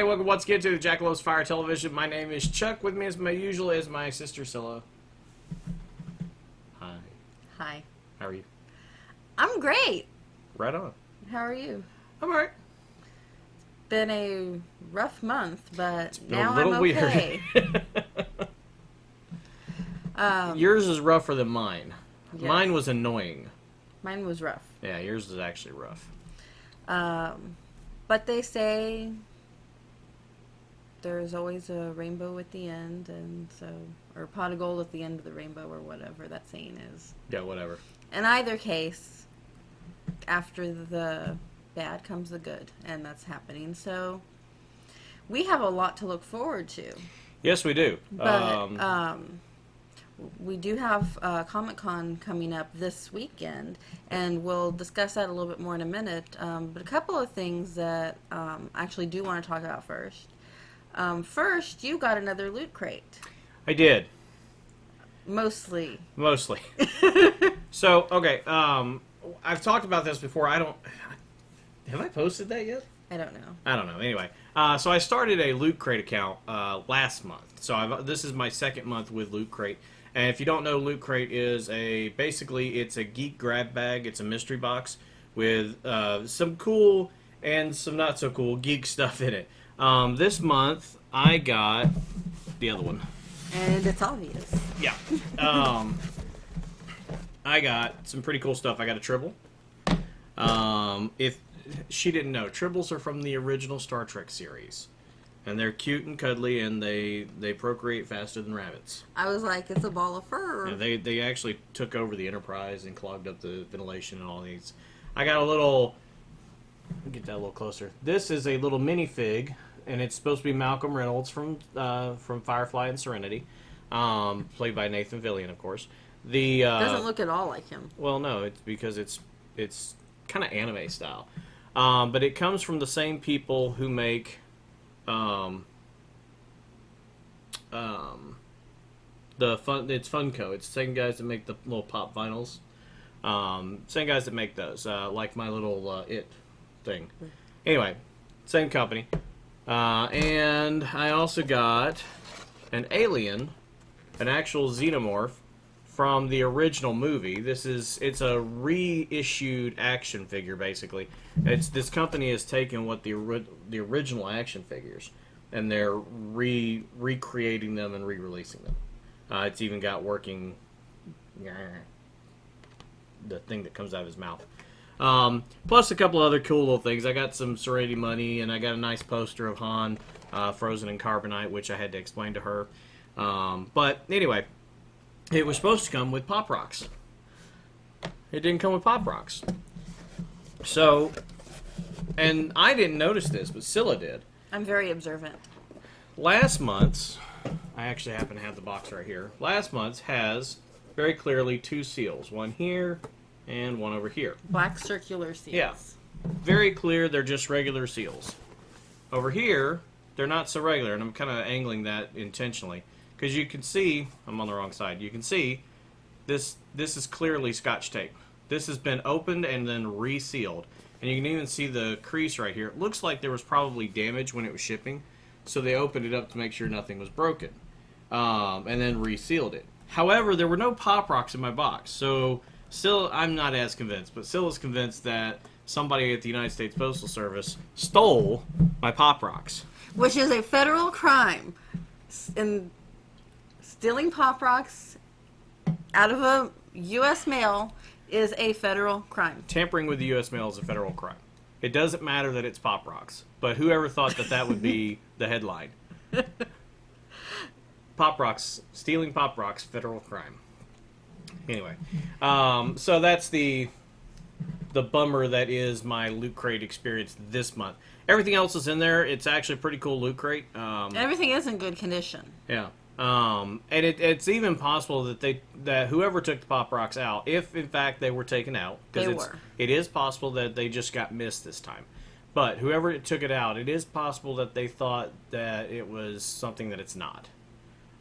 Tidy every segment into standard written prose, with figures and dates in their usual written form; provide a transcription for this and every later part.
everybody. Welcome once again to the Jackalopes Fire Television. My name is Chuck. With me, as usual, is my sister Cilla. Hi. Hi. How are you? I'm great. Right on. How are you? I'm alright. Been a rough month, but now A little I'm okay. weird. Yours is rougher than mine. Yes. Mine was annoying. Mine was rough. Yeah, yours is actually rough. But they say there's always a rainbow at the end, and so, or a pot of gold at the end of the rainbow, or whatever that saying is. Yeah, whatever. In either case, after the bad comes the good, and that's happening. So we have a lot to look forward to. Yes, we do. But we do have Comic-Con coming up this weekend, and we'll discuss that a little bit more in a minute. But a couple of things that I actually do want to talk about first. First, you got another loot crate. I did. Mostly. So, okay, I've talked about this before. Have I posted that yet? I don't know. I don't know. Anyway, so I started a Loot Crate account last month. So this is my second month with Loot Crate. And if you don't know, Loot Crate is basically it's a geek grab bag. It's a mystery box with some cool and some not so cool geek stuff in it. This month I got the other one. And it's obvious. Yeah. I got some pretty cool stuff. I got a Tribble. If she didn't know, Tribbles are from the original Star Trek series. And they're cute and cuddly, and they procreate faster than rabbits. I was like, it's a ball of fur. Yeah, they actually took over the Enterprise and clogged up the ventilation and all these. I got a little... Let me get that a little closer. This is a little minifig, and it's supposed to be Malcolm Reynolds from Firefly and Serenity, played by Nathan Fillion, of course. Doesn't look at all like him. Well, no, it's because it's kind of anime style. But it comes from the same people who make it's Funko. It's the same guys that make the little pop vinyls. Same guys that make those. Like my little It thing. Anyway, same company. And I also got an alien, an actual xenomorph from the original movie. It's a reissued action figure, basically. This company has taken what the original action figures, and they're recreating them and re-releasing them. It's even got working the thing that comes out of his mouth. Plus a couple other cool little things. I got some Serenity money, and I got a nice poster of Han frozen in carbonite, which I had to explain to her. But anyway, it was supposed to come with Pop Rocks. It didn't come with Pop Rocks. So, and I didn't notice this, but Cilla did. I'm very observant. Last month's, I actually happen to have the box right here. Last month's has very clearly two seals. One here and one over here. Black circular seals. Yeah. Very clear, they're just regular seals. Over here, they're not so regular, and I'm kind of angling that intentionally. Because you can see, I'm on the wrong side, you can see this is clearly Scotch tape. This has been opened and then resealed. And you can even see the crease right here. It looks like there was probably damage when it was shipping. So they opened it up to make sure nothing was broken. And then resealed it. However, there were no Pop Rocks in my box. So still, I'm not as convinced. But still is convinced that somebody at the United States Postal Service stole my Pop Rocks. Which is a federal crime. And stealing Pop Rocks out of a U.S. mail is a federal crime. Tampering with the U.S. mail is a federal crime. It doesn't matter that it's Pop Rocks. But whoever thought that would be the headline? Pop Rocks, stealing Pop Rocks, federal crime. Anyway, so that's the bummer that is my Loot Crate experience this month. Everything else is in there. It's actually a pretty cool Loot Crate. Everything is in good condition. Yeah. And it's even possible that whoever took the Pop Rocks out, if in fact they were taken out, because it is possible that they just got missed this time. But whoever took it out, it is possible that they thought that it was something that it's not,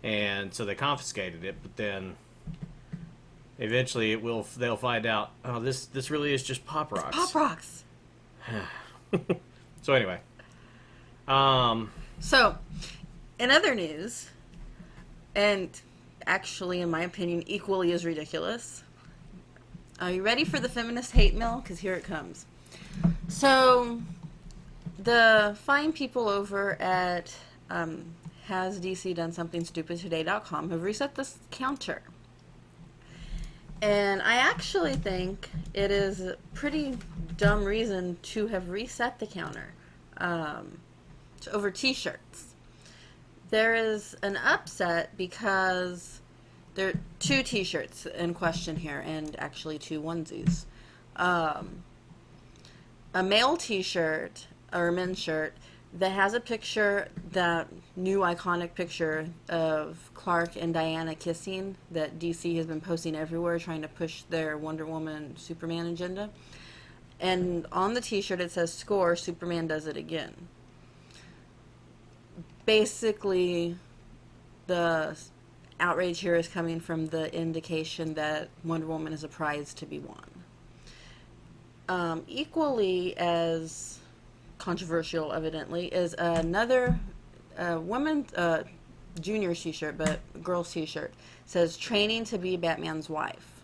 and so they confiscated it. But then eventually they'll find out. Oh, this really is just Pop Rocks. Pop Rocks. So anyway, So, in other news, and actually, in my opinion, equally as ridiculous, are you ready for the feminist hate mail? Because here it comes. So, the fine people over at Has DC Done Something Stupid Today.com have reset this counter. And I actually think it is a pretty dumb reason to have reset the counter over t-shirts. There is an upset because there are 2 t-shirts in question here, and actually 2 onesies. A male t-shirt, or a men's shirt, that has a picture, that new iconic picture of Clark and Diana kissing that DC has been posting everywhere, trying to push their Wonder Woman Superman agenda. And on the t-shirt it says, "Score, Superman does it again." Basically, the outrage here is coming from the indication that Wonder Woman is a prize to be won. Equally as controversial, evidently, is another women's junior t-shirt, but girls t-shirt, says "Training to be Batman's wife."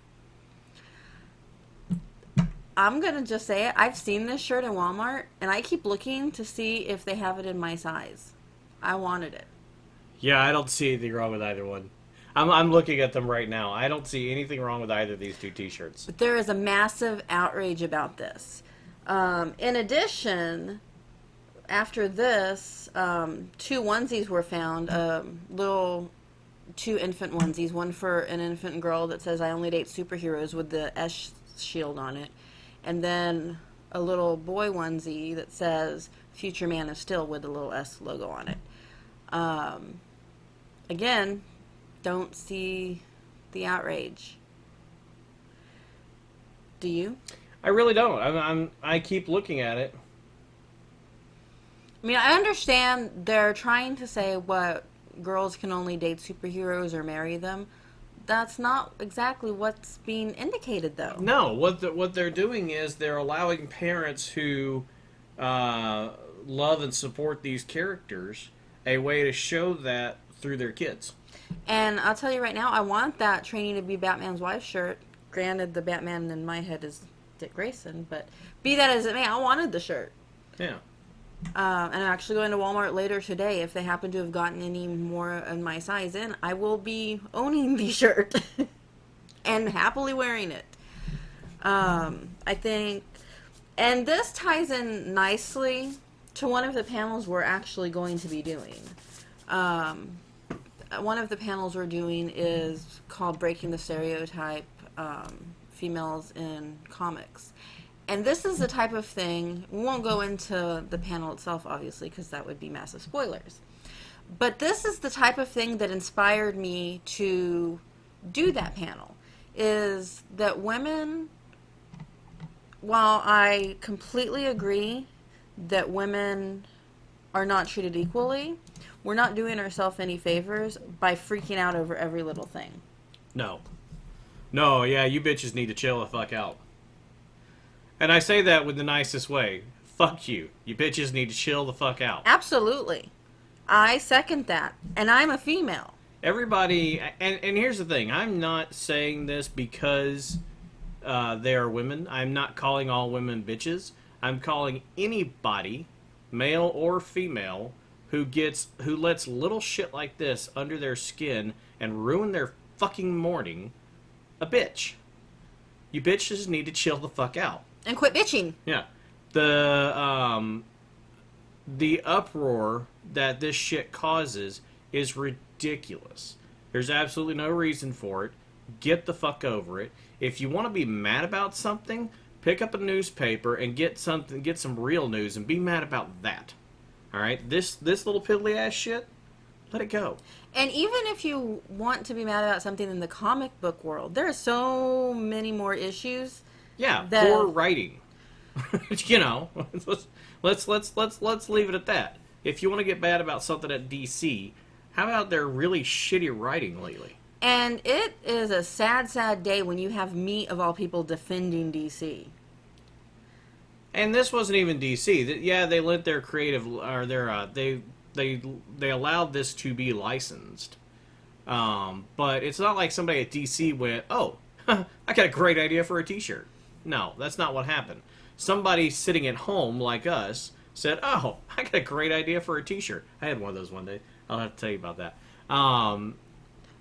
I'm gonna just say it, I've seen this shirt in Walmart, and I keep looking to see if they have it in my size. I wanted it. Yeah, I don't see anything wrong with either one. I'm looking at them right now. I don't see anything wrong with either of these 2 t-shirts. But there is a massive outrage about this. In addition, after this, 2 onesies were found, little 2 infant onesies, one for an infant girl that says "I only date superheroes" with the S shield on it, and then a little boy onesie that says "Future Man of Steel" with the little S logo on it. Again, don't see the outrage. Do you? I really don't. I keep looking at it. I mean, I understand they're trying to say what girls can only date superheroes or marry them. That's not exactly what's being indicated, though. No, what they're doing is they're allowing parents who love and support these characters a way to show that through their kids. And I'll tell you right now, I want that "Training to be Batman's wife" shirt. Granted, the Batman in my head is Dick Grayson, but be that as it may, I wanted the shirt. Yeah. And I'm actually going to Walmart later today. If they happen to have gotten any more in my size in, I will be owning the shirt and happily wearing it. I think, and this ties in nicely to one of the panels we're actually going to be doing. One of the panels we're doing is called "Breaking the Stereotype, Females in Comics." And this is the type of thing, we won't go into the panel itself, obviously, because that would be massive spoilers. But this is the type of thing that inspired me to do that panel, is that women, while I completely agree that women are not treated equally, we're not doing ourselves any favors by freaking out over every little thing. No. No, yeah, you bitches need to chill the fuck out. And I say that with the nicest way. Fuck you. You bitches need to chill the fuck out. Absolutely. I second that. And I'm a female. Everybody, and here's the thing. I'm not saying this because they are women. I'm not calling all women bitches. I'm calling anybody, male or female, who lets little shit like this under their skin and ruin their fucking morning, a bitch. You bitches need to chill the fuck out. And quit bitching. Yeah. The uproar that this shit causes is ridiculous. There's absolutely no reason for it. Get the fuck over it. If you want to be mad about something, pick up a newspaper and get some real news and be mad about that. All right? This little piddly ass shit, let it go. And even if you want to be mad about something in the comic book world, there are so many more issues. Yeah, poor writing. You know, let's leave it at that. If you want to get bad about something at DC, how about their really shitty writing lately? And it is a sad, sad day when you have me, of all people, defending DC. And this wasn't even DC. Yeah, they let their creative, or their they allowed this to be licensed. But it's not like somebody at DC went, "Oh, I got a great idea for a T-shirt." No, that's not what happened. Somebody sitting at home like us said, "Oh, I got a great idea for a T-shirt." I had one of those one day. I'll have to tell you about that.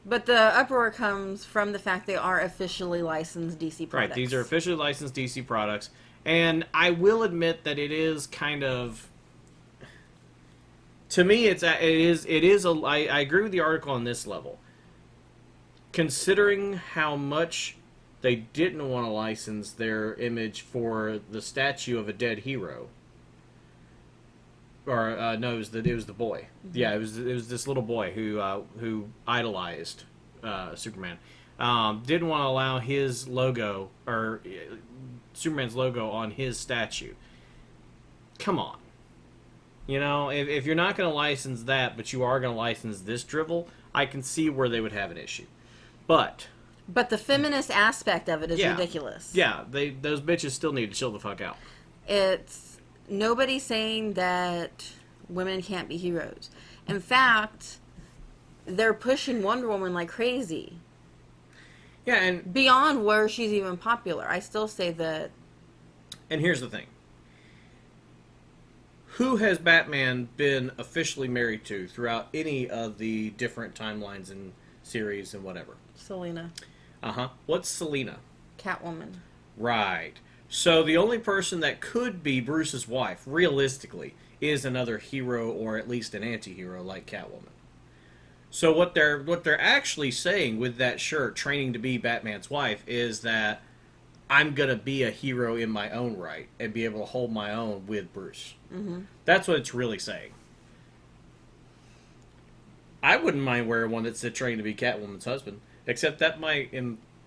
But the uproar comes from the fact they are officially licensed DC products. Right, these are officially licensed DC products. And I will admit that it is kind of, to me, I agree with the article on this level. Considering how much they didn't want to license their image for the statue of a dead hero. Or no, it was the boy. Mm-hmm. Yeah, it was this little boy who idolized Superman. Didn't want to allow his logo or Superman's logo on his statue. Come on, if you're not going to license that, but you are going to license this drivel, I can see where they would have an issue. But the feminist aspect of it is ridiculous. Yeah, those bitches still need to chill the fuck out. It's nobody saying that women can't be heroes. In fact, they're pushing Wonder Woman like crazy. Yeah, and beyond where she's even popular. I still say that. And here's the thing. Who has Batman been officially married to throughout any of the different timelines and series and whatever? Selena. Uh-huh. What's Selena? Catwoman. Right. So the only person that could be Bruce's wife, realistically, is another hero or at least an anti-hero like Catwoman. So what they're actually saying with that shirt, training to be Batman's wife, is that I'm going to be a hero in my own right and be able to hold my own with Bruce. Mm-hmm. That's what it's really saying. I wouldn't mind wearing one that said training to be Catwoman's husband, except that might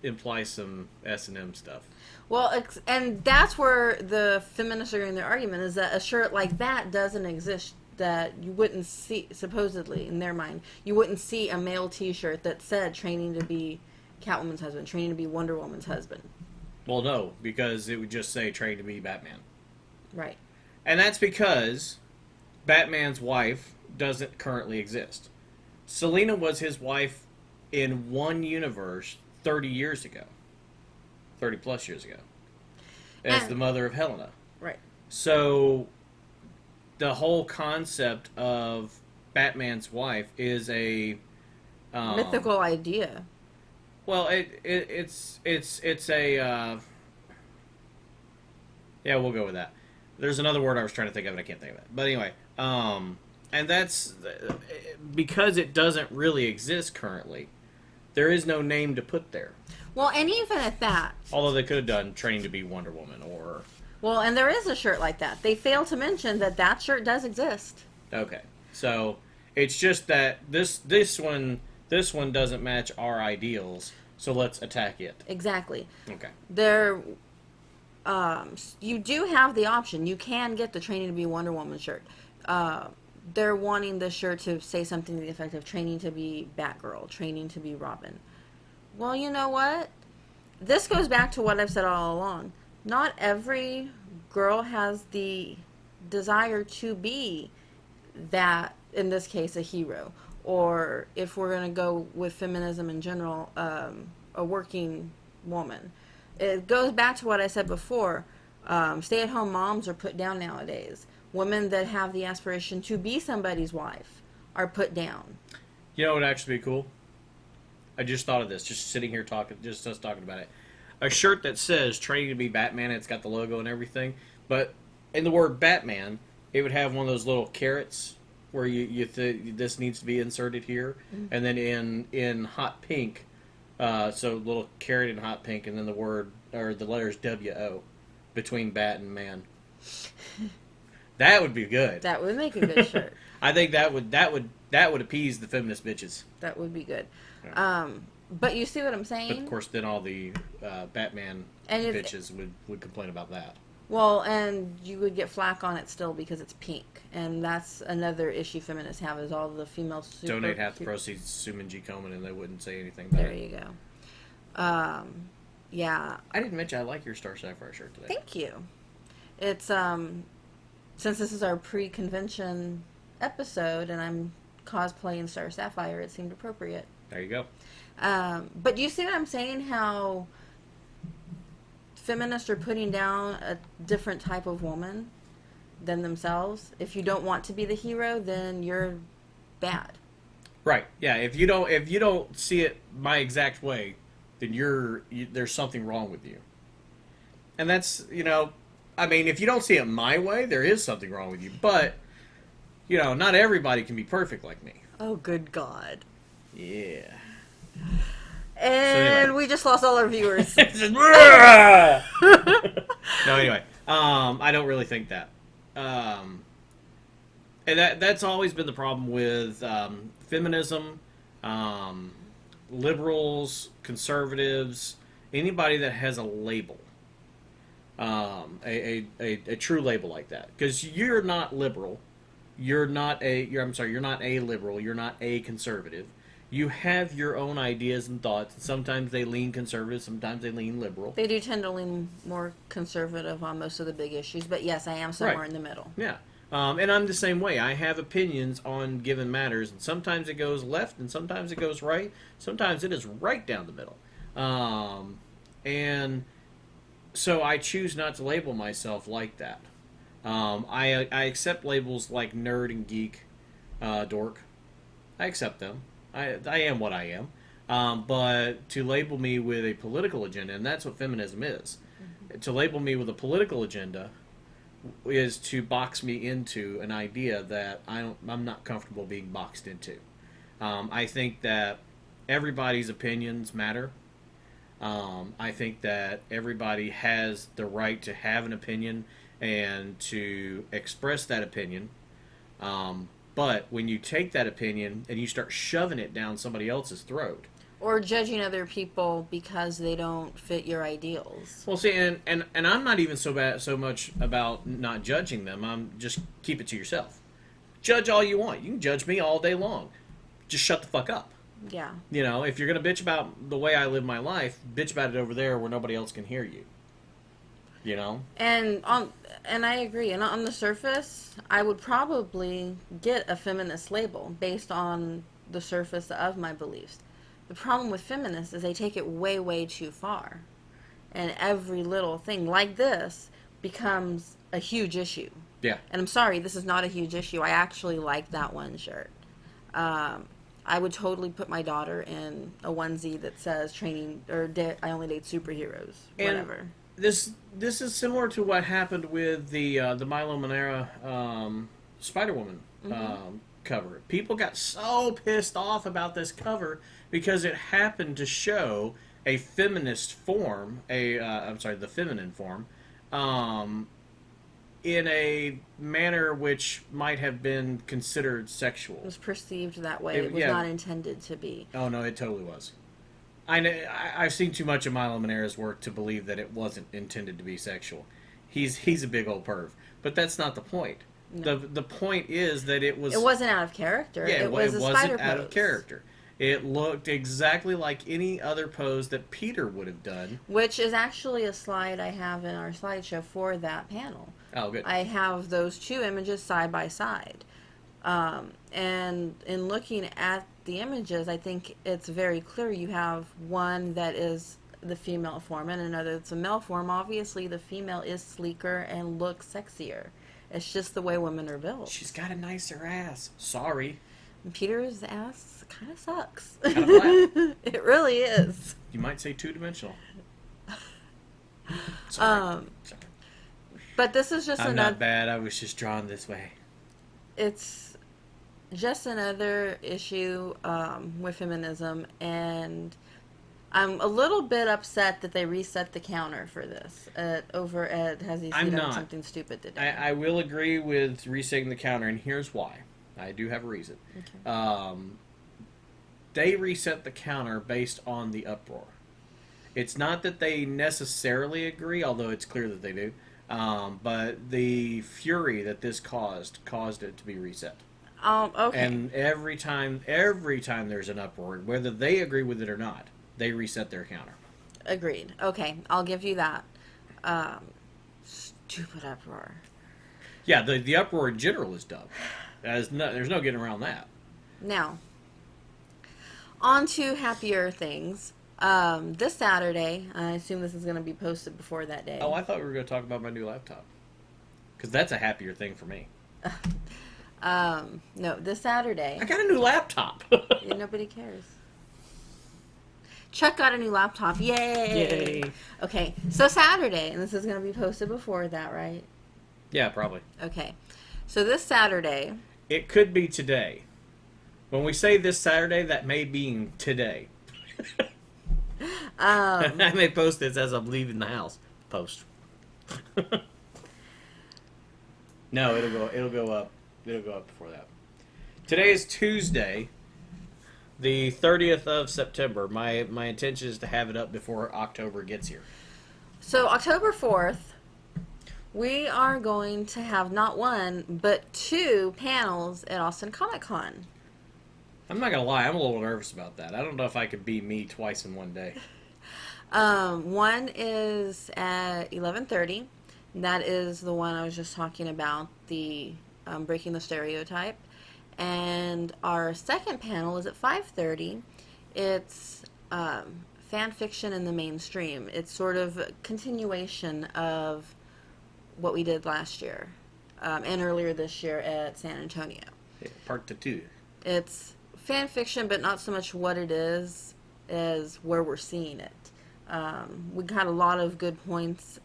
imply some S&M stuff. Well, and that's where the feminists are in their argument, is that a shirt like that doesn't exist, that you wouldn't see, supposedly, in their mind, you wouldn't see a male T-shirt that said training to be Catwoman's husband, training to be Wonder Woman's husband. Well, no, because it would just say training to be Batman. Right. And that's because Batman's wife doesn't currently exist. Selena was his wife in one universe 30 years ago. 30 plus years ago. As the mother of Helena. Right. So the whole concept of Batman's wife is a mythical idea. Well, it's a yeah, we'll go with that. There's another word I was trying to think of and I can't think of it. But anyway, and that's because it doesn't really exist currently. There is no name to put there. Well, and even at that, although they could have done training to be Wonder Woman or. Well, and there is a shirt like that. They failed to mention that shirt does exist. Okay, so it's just that this one doesn't match our ideals, so let's attack it. Exactly. Okay. You do have the option. You can get the training to be Wonder Woman shirt. They're wanting the shirt to say something to the effect of training to be Batgirl, training to be Robin. Well, you know what? This goes back to what I've said all along. Not every girl has the desire to be that, in this case, a hero. Or if we're going to go with feminism in general, a working woman. It goes back to what I said before. Stay-at-home moms are put down nowadays. Women that have the aspiration to be somebody's wife are put down. You know what would actually be cool? I just thought of this, just sitting here talking, just us talking about it. A shirt that says training to be Batman, it's got the logo and everything, but in the word Batman, it would have one of those little carrots where this needs to be inserted here, and then in hot pink, so little carrot in hot pink, and then the word, or the letters W-O, between bat and man. That would be good. That would make a good shirt. I think that would appease the feminist bitches. That would be good. Yeah. But you see what I'm saying? But of course, then all the Batman bitches would complain about that. Well, and you would get flack on it still because it's pink, and that's another issue feminists have, is all the female donate half the proceeds to Suman G. Komen, and they wouldn't say anything about it. There you go. Yeah. I didn't mention I like your Star Sapphire shirt today. Thank you. It's since this is our pre-convention episode, and I'm cosplaying Star Sapphire, it seemed appropriate. There you go. But do you see what I'm saying? How feminists are putting down a different type of woman than themselves. If you don't want to be the hero, then you're bad. Right. Yeah. If you don't see it my exact way, then there's something wrong with you. And that's, I mean, if you don't see it my way, there is something wrong with you. But, not everybody can be perfect like me. Oh, good God. Yeah. And anyway. we just lost all our viewers. No, anyway. I don't really think that. And that's always been the problem with feminism, liberals, conservatives, anybody that has a label. A true label like that. Because you're not liberal. You're not a liberal. You're not a conservative. You have your own ideas and thoughts. Sometimes they lean conservative. Sometimes they lean liberal. They do tend to lean more conservative on most of the big issues. But yes, I am somewhere in the middle. Yeah. And I'm the same way. I have opinions on given matters. And sometimes it goes left and sometimes it goes right. Sometimes it is right down the middle. And so I choose not to label myself like that. I accept labels like nerd and geek, dork. I accept them. I am what I am. But to label me with a political agenda, and that's what feminism is. Mm-hmm. To label me with a political agenda is to box me into an idea that I'm not comfortable being boxed into. I think that everybody's opinions matter. I think that everybody has the right to have an opinion and to express that opinion. But when you take that opinion and you start shoving it down somebody else's throat, or judging other people because they don't fit your ideals. Well, see, and I'm not even so much about not judging them. I'm just keep it to yourself. Judge all you want. You can judge me all day long. Just shut the fuck up. Yeah. If you're gonna bitch about the way I live my life, bitch about it over there where nobody else can hear you. And I agree. And on the surface, I would probably get a feminist label based on the surface of my beliefs. The problem with feminists is they take it way, way too far. And every little thing like this becomes a huge issue. Yeah. And I'm sorry, this is not a huge issue. I actually like that one shirt. I would totally put my daughter in a onesie that says training, or I only date superheroes, whatever. This is similar to what happened with the Milo Manara Spider-Woman cover. People got so pissed off about this cover because it happened to show a feminist form, the feminine form, in a manner which might have been considered sexual. It was perceived that way. It was not intended to be. Oh no, it totally was. I've seen too much of Milo Manara's work to believe that it wasn't intended to be sexual. He's a big old perv, but that's not the point. No. The point is that it wasn't out of character. Yeah, it was a wasn't spider out pose. of character. It looked exactly like any other pose that Peter would have done. Which is actually a slide I have in our slideshow for that panel. Oh, good. I have those two images side by side. And in looking at the images, I think it's very clear you have one that is the female form and another that's a male form. Obviously, the female is sleeker and looks sexier. It's just the way women are built. She's got a nicer ass. Sorry. And Peter's ass kind of sucks. Kind of flat. It really is. You might say two-dimensional. Sorry. But this is just I'm not bad. I was just drawn this way. It's just another issue with feminism, and I'm a little bit upset that they reset the counter for this over at Has He Seen Something Stupid Today. I will agree with resetting the counter, and here's why. I do have a reason. Okay. They reset the counter based on the uproar. It's not that they necessarily agree, although it's clear that they do. But the fury that this caused it to be reset. Okay. And every time there's an uproar, whether they agree with it or not, they reset their counter. Agreed. Okay, I'll give you that. stupid uproar. Yeah, the uproar in general is dumb. There's no getting around that. Now, on to happier things. This Saturday, I assume this is going to be posted before that day. Oh, I thought we were going to talk about my new laptop. Because that's a happier thing for me. No, this Saturday. I got a new laptop. Yeah, nobody cares. Chuck got a new laptop. Yay! Yay. Okay, so Saturday, and this is going to be posted before that, right? Yeah, probably. Okay. So this Saturday. It could be today. When we say this Saturday, that may mean today. I may post this as I'm leaving the house. Post. No, it'll go up. It'll go up before that. Today is Tuesday, the 30th of September. My intention is to have it up before October gets here. So October 4th, we are going to have not one, but 2 panels at Austin Comic Con. I'm not going to lie, I'm a little nervous about that. I don't know if I could be me twice in one day. One is at 11:30. That is the one I was just talking about, the Breaking the Stereotype. And our second panel is at 5:30. It's fan fiction in the mainstream. It's sort of a continuation of what we did last year and earlier this year at San Antonio. Yeah, part 2. It's fan fiction, but not so much what it is as where we're seeing it. We got a lot of good points,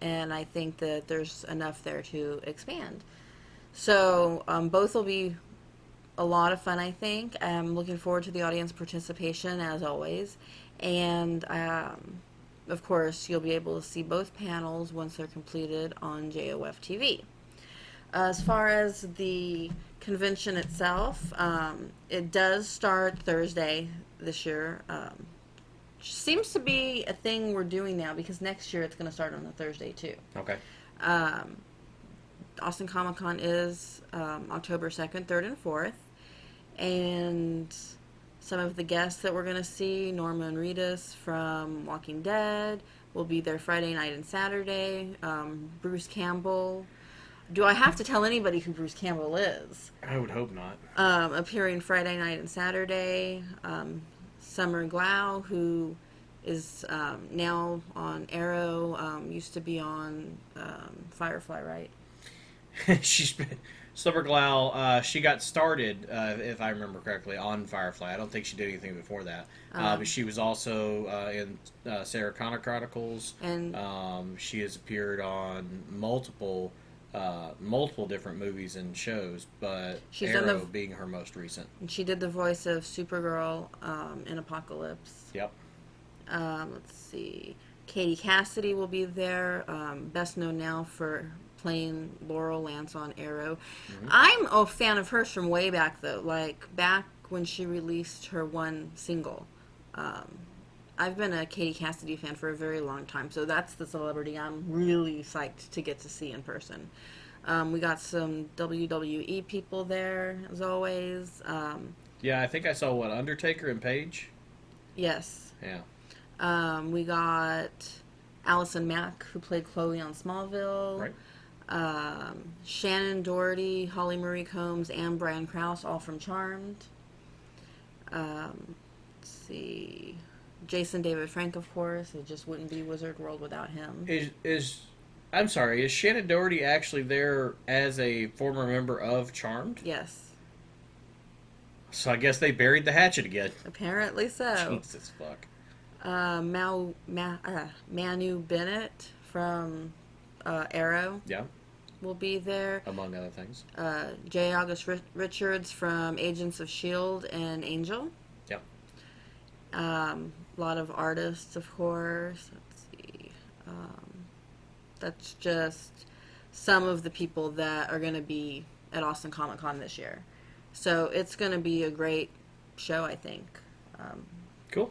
and I think that there's enough there to expand. So both will be a lot of fun, I think. I'm looking forward to the audience participation, as always. And, of course, you'll be able to see both panels once they're completed on JOF TV. As far as the convention itself, it does start Thursday this year. Seems to be a thing we're doing now because next year it's going to start on a Thursday too. Okay. Austin Comic Con is October 2nd, 3rd, and 4th. And some of the guests that we're going to see, Norman Reedus from Walking Dead, will be there Friday night and Saturday. Bruce Campbell. Do I have to tell anybody who Bruce Campbell is? I would hope not. Appearing Friday night and Saturday. Summer Glau, who is now on Arrow, used to be on Firefly, right? She's been Summer Glau. She got started, if I remember correctly, on Firefly. I don't think she did anything before that. But she was also in Sarah Connor Chronicles, and she has appeared on multiple different movies and shows, but she's Arrow being her most recent. And she did the voice of Supergirl in Apocalypse. Yep. Let's see. Katie Cassidy will be there, best known now for playing Laurel Lance on Arrow. Mm-hmm. I'm a fan of hers from way back, though, like back when she released her one single. I've been a Katie Cassidy fan for a very long time, so that's the celebrity I'm really psyched to get to see in person. We got some WWE people there, as always. Yeah, I think I saw, Undertaker and Paige? Yes. Yeah. We got Allison Mack, who played Chloe on Smallville. Right. Shannon Doherty, Holly Marie Combs, and Brian Krause, all from Charmed. Let's see... Jason David Frank, of course. It just wouldn't be Wizard World without him. I'm sorry, is Shannon Doherty actually there as a former member of Charmed? Yes. So I guess they buried the hatchet again. Apparently so. Jesus fuck. Manu Bennett from Arrow. Yeah. Will be there. Among other things. J. August Richards from Agents of S.H.I.E.L.D. and Angel. Yep. A lot of artists, of course. Let's see. That's just some of the people that are going to be at Austin Comic Con this year. So it's going to be a great show, I think. Cool.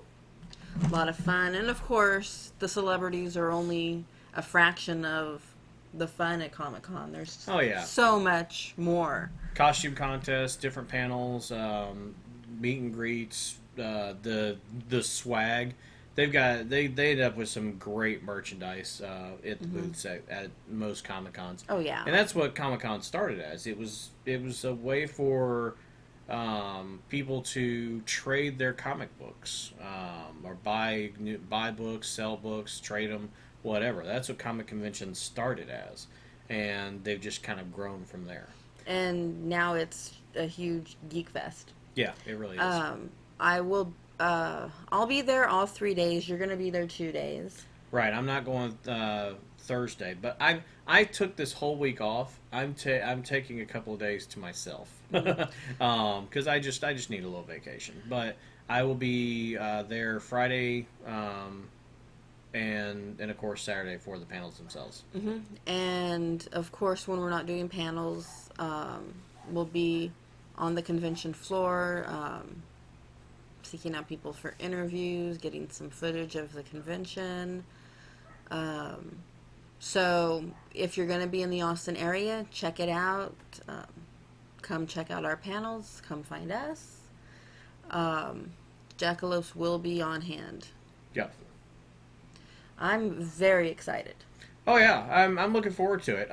A lot of fun. And, of course, the celebrities are only a fraction of the fun at Comic Con. There's so much more. Costume contests, different panels, meet and greets, the swag they ended up with some great merchandise at the booths at most Comic Cons. Oh yeah. And that's what Comic Con started as. It was a way for people to trade their comic books or buy books, sell books, trade them, whatever. That's what comic conventions started as, and they've just kind of grown from there. And now it's a huge geek fest. Yeah, it really is. I will. I'll be there all 3 days. You're going to be there 2 days. Right. I'm not going Thursday, but I took this whole week off. I'm taking a couple of days to myself because I just need a little vacation. But I will be there Friday and of course Saturday for the panels themselves. And of course, when we're not doing panels, we'll be on the convention floor, seeking out people for interviews, getting some footage of the convention. So if you're going to be in the Austin area, check it out. Come check out our panels. Come find us. Jackalopes will be on hand. Yep. I'm very excited. Oh yeah, I'm looking forward to it.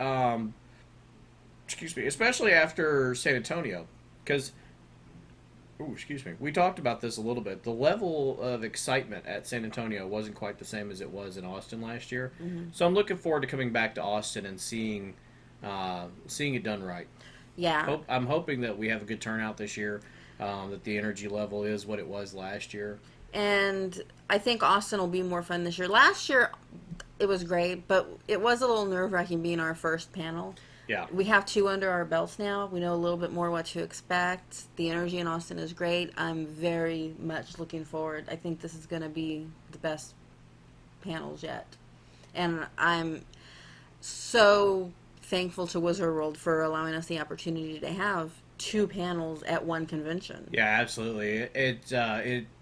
Excuse me, especially after San Antonio, because excuse me, we talked about this a little bit. The level of excitement at San Antonio wasn't quite the same as it was in Austin last year. So I'm looking forward to coming back to Austin and seeing it done right. Yeah. I'm hoping that we have a good turnout this year. That the energy level is what it was last year. And I think Austin will be more fun this year. Last year, it was great, but it was a little nerve-wracking being our first panel. Yeah. We have 2 under our belts now. We know a little bit more what to expect. The energy in Austin is great. I'm very much looking forward. I think this is going to be the best panels yet. And I'm so thankful to Wizard World for allowing us the opportunity to have 2 panels at one convention. Yeah, absolutely.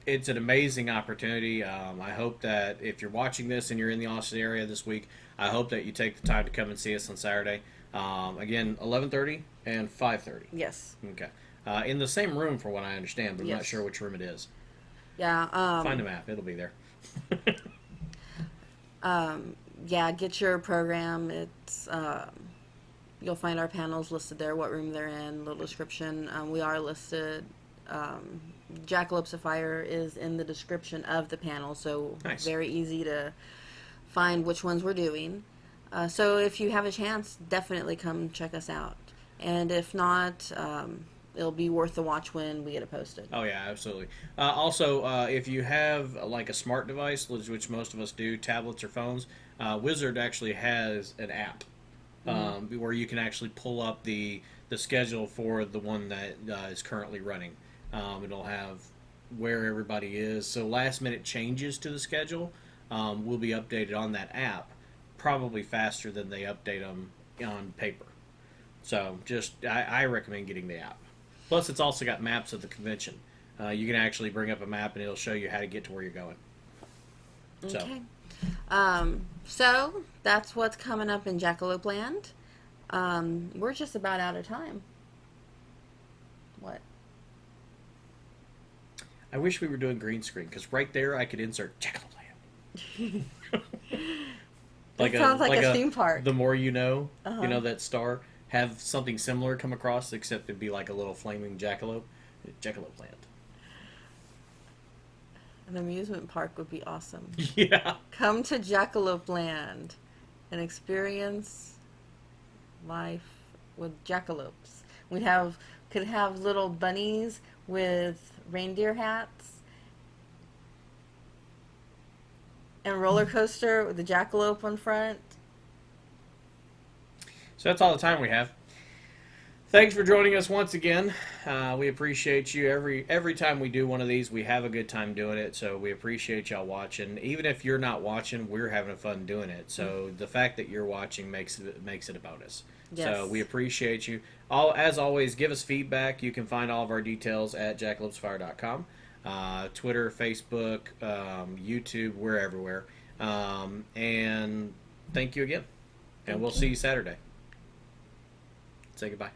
It's an amazing opportunity. I hope that if you're watching this and you're in the Austin area this week, I hope that you take the time to come and see us on Saturday. Again, 11:30 and 5:30. Yes. Okay. In the same room, for what I understand, but I'm not sure which room it is. Yeah. Find a map; it'll be there. Yeah. Get your program. It's you'll find our panels listed there, what room they're in, little description. We are listed. Jackalopes of Fire is in the description of the panel, so nice. Very easy to find which ones we're doing. So if you have a chance, definitely come check us out. And if not, it'll be worth the watch when we get it posted. Oh yeah, absolutely. Also, if you have like a smart device, which most of us do, tablets or phones, Wizard actually has an app where you can actually pull up the schedule for the one that is currently running. It'll have where everybody is. So last minute changes to the schedule will be updated on that app, probably faster than they update them on paper. So I recommend getting the app. Plus, it's also got maps of the convention. You can actually bring up a map and it'll show you how to get to where you're going. Okay. So that's what's coming up in Jackalope Land. We're just about out of time. What? I wish we were doing green screen, because right there I could insert Jackalope Land. That sounds like a theme park. The More You Know, you know, that star. Have something similar come across, except it'd be like a little flaming jackalope. Jackalope Land. An amusement park would be awesome. Yeah. Come to Jackalope Land and experience life with jackalopes. Could have little bunnies with reindeer hats and roller coaster with the jackalope on front. So that's all the time we have. Thanks for joining us once again. We appreciate you. Every time we do one of these, we have a good time doing it. So we appreciate y'all watching. Even if you're not watching, we're having fun doing it. So the fact that you're watching makes it a bonus. Yes. So we appreciate you. As always, give us feedback. You can find all of our details at jackalopesfire.com. Twitter, Facebook, YouTube, we're everywhere. And thank you again. And we'll see you Saturday. Say goodbye.